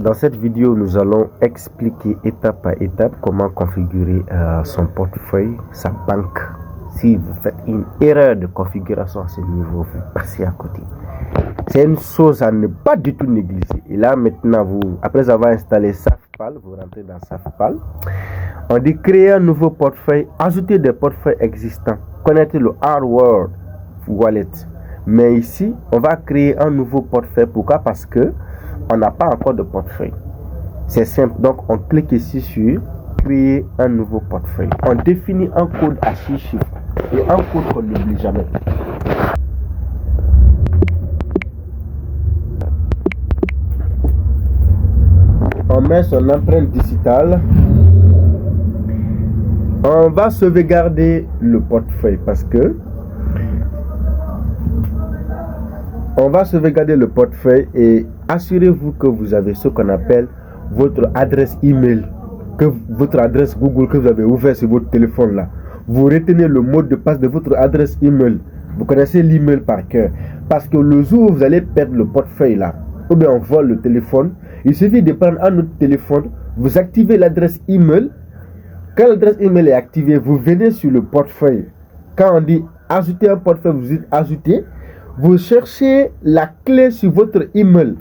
Dans cette vidéo, nous allons expliquer étape par étape comment configurer son portefeuille, sa banque. Si vous faites une erreur de configuration à ce niveau, vous passez à côté. C'est une chose à ne pas du tout négliger. Et là, maintenant, après avoir installé SafePal, vous rentrez dans SafePal. On dit créer un nouveau portefeuille, ajouter des portefeuilles existants, connecter le hardware wallet. Mais ici, on va créer un nouveau portefeuille. Pourquoi? Parce que on n'a pas encore de portefeuille. C'est simple. Donc, on clique ici sur créer un nouveau portefeuille. On définit un code à 6 chiffres et un code qu'on n'oublie jamais. On met son empreinte digitale. On va sauvegarder le portefeuille parce que on va sauvegarder le portefeuille et assurez-vous que vous avez ce qu'on appelle votre adresse email, votre adresse Google que vous avez ouvert sur votre téléphone là. Vous retenez le mot de passe de votre adresse email. Vous connaissez l'email par cœur. Parce que le jour où vous allez perdre le portefeuille là, ou bien on vole le téléphone, il suffit de prendre un autre téléphone, vous activez l'adresse email. Quand l'adresse email est activée, vous venez sur le portefeuille. Quand on dit ajouter un portefeuille, vous dites ajouter. Vous cherchez la clé sur votre email.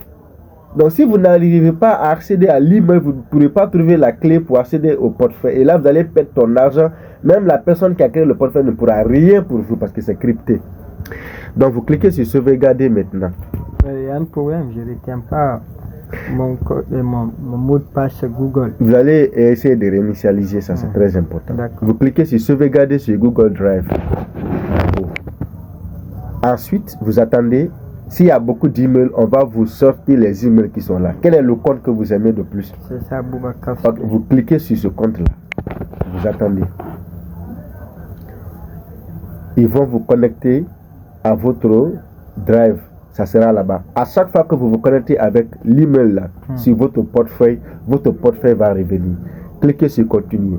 Donc, si vous n'arrivez pas à accéder à l'email, vous ne pourrez pas trouver la clé pour accéder au portefeuille. Et là, vous allez perdre ton argent. Même la personne qui a créé le portefeuille ne pourra rien pour vous parce que c'est crypté. Donc, vous cliquez sur sauvegarder maintenant. Il y a un problème, je ne retiens pas mon mot de passe Google. Vous allez essayer de réinitialiser ça, c'est très important. Vous cliquez sur sauvegarder sur Google Drive. Ensuite, vous attendez. S'il y a beaucoup d'emails, on va vous sortir les emails qui sont là. Quel est le compte que vous aimez de plus? C'est ça, Boubacar. Vous cliquez sur ce compte-là. Vous attendez. Ils vont vous connecter à votre Drive. Ça sera là-bas. À chaque fois que vous vous connectez avec l'email là, sur votre portefeuille va revenir. Cliquez sur continuer.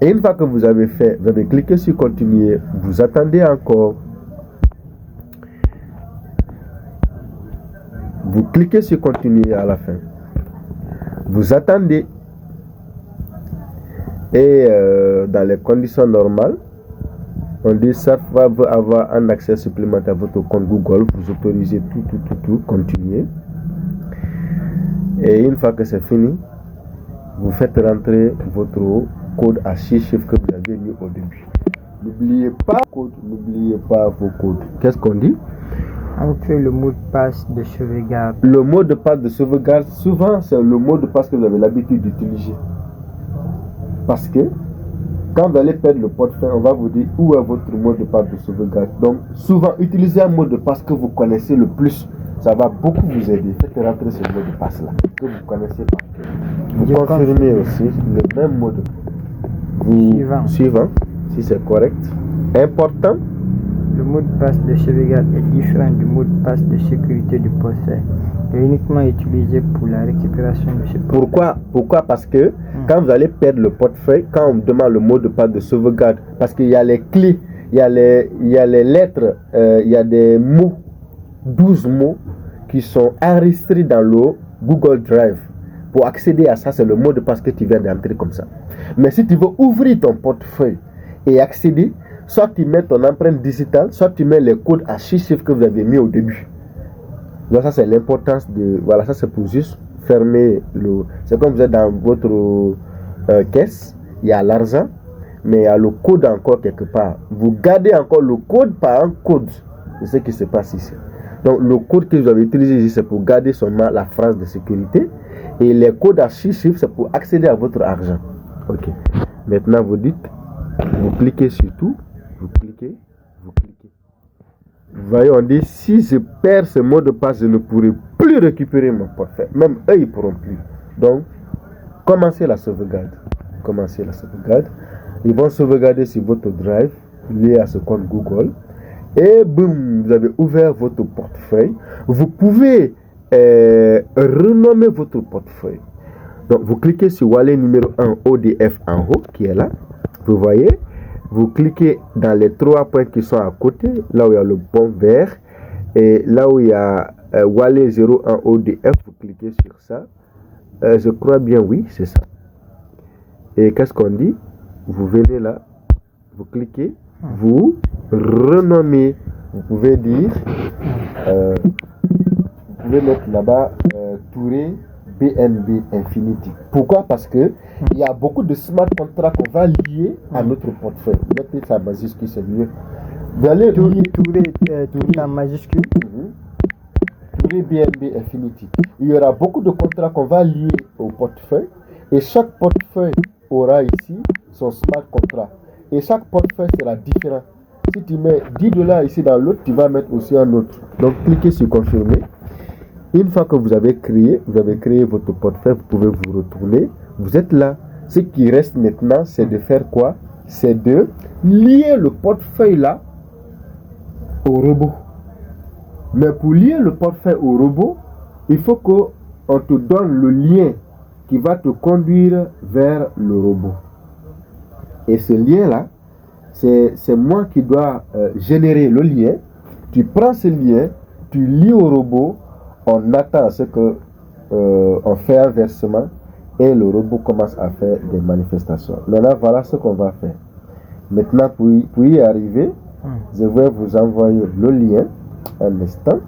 Et une fois que vous avez fait, vous avez cliqué sur continuer, vous attendez encore. Vous cliquez sur continuer à la fin. Vous attendez. Et dans les conditions normales, on dit ça va avoir un accès supplémentaire à votre compte Google. Vous autorisez tout, continuer. Et une fois que c'est fini, vous faites rentrer votre code à 6 chiffres que vous avez mis au début. N'oubliez pas vos codes. Qu'est-ce qu'on dit? On fait le mot de passe de sauvegarde. Le mot de passe de sauvegarde, souvent, c'est le mot de passe que vous avez l'habitude d'utiliser. Parce que, quand vous allez perdre le portefeuille, on va vous dire où est votre mot de passe de sauvegarde. Donc, souvent, utilisez un mot de passe que vous connaissez le plus. Ça va beaucoup vous aider. Faites rentrer ce mot de passe là, que vous connaissez par cœur. Vous confirmez aussi le même mot de passe. Suivant, si c'est correct. Important. Le mot de passe de sauvegarde est différent du mot de passe de sécurité du portefeuille. Il est uniquement utilisé pour la récupération de ce portefeuille. Pourquoi? Parce que quand vous allez perdre le portefeuille, quand on vous demande le mot de passe de sauvegarde, parce qu'il y a les clés, il y a les lettres, il y a des mots, 12 mots qui sont enregistrés dans le Google Drive. Pour accéder à ça, c'est le mot de passe que tu viens d'entrer comme ça. Mais si tu veux ouvrir ton portefeuille et accéder, soit tu mets ton empreinte digitale, soit tu mets les codes à 6 chiffres que vous avez mis au début. Donc ça c'est l'importance de... Voilà, ça c'est pour juste fermer le... C'est comme vous êtes dans votre caisse, il y a l'argent, mais il y a le code encore quelque part. Vous gardez encore le code par un code. C'est ce qui se passe ici. Donc le code que vous avez utilisé ici, c'est pour garder seulement la phrase de sécurité. Et les codes à 6 chiffres, c'est pour accéder à votre argent. Ok. Maintenant vous dites, vous cliquez sur tout. Vous cliquez. Vous voyez, on dit, si je perds ce mot de passe, je ne pourrai plus récupérer mon portefeuille. Même eux, ils ne pourront plus. Donc, commencez la sauvegarde. Ils vont sauvegarder sur votre Drive, lié à ce compte Google. Et boum, vous avez ouvert votre portefeuille. Vous pouvez renommer votre portefeuille. Donc, vous cliquez sur Wallet numéro 1 ODF en haut, qui est là. Vous voyez? Vous cliquez dans les 3 points qui sont à côté, là où il y a le bon vert, et là où il y a Wallet 01 ODF, vous cliquez sur ça. Je crois bien, oui, c'est ça. Et qu'est-ce qu'on dit? Vous venez là, vous cliquez, vous renommez. Vous pouvez dire, vous pouvez mettre là-bas Touré BNB Infinity. Pourquoi? Parce que il y a beaucoup de smart contracts qu'on va lier à notre portefeuille. Mettez ça majuscule, c'est mieux. Vous allez lier Touré en majuscule. Touré BNB Infinity. Il y aura beaucoup de contrats qu'on va lier au portefeuille et chaque portefeuille aura ici son smart contract. Et chaque portefeuille sera différent. Si tu mets $10 ici dans l'autre, tu vas mettre aussi un autre. Donc cliquez sur confirmer. Une fois que vous avez créé votre portefeuille, vous pouvez vous retourner. Vous êtes là. Ce qui reste maintenant, c'est de faire quoi? C'est de lier le portefeuille là au robot. Mais pour lier le portefeuille au robot, il faut qu'on te donne le lien qui va te conduire vers le robot. Et ce lien là, c'est moi qui dois générer le lien. Tu prends ce lien, tu lis au robot. On attend ce que on fait un versement et le robot commence à faire des manifestations. Maintenant, voilà ce qu'on va faire. Maintenant, pour y arriver, je vais vous envoyer le lien un instant.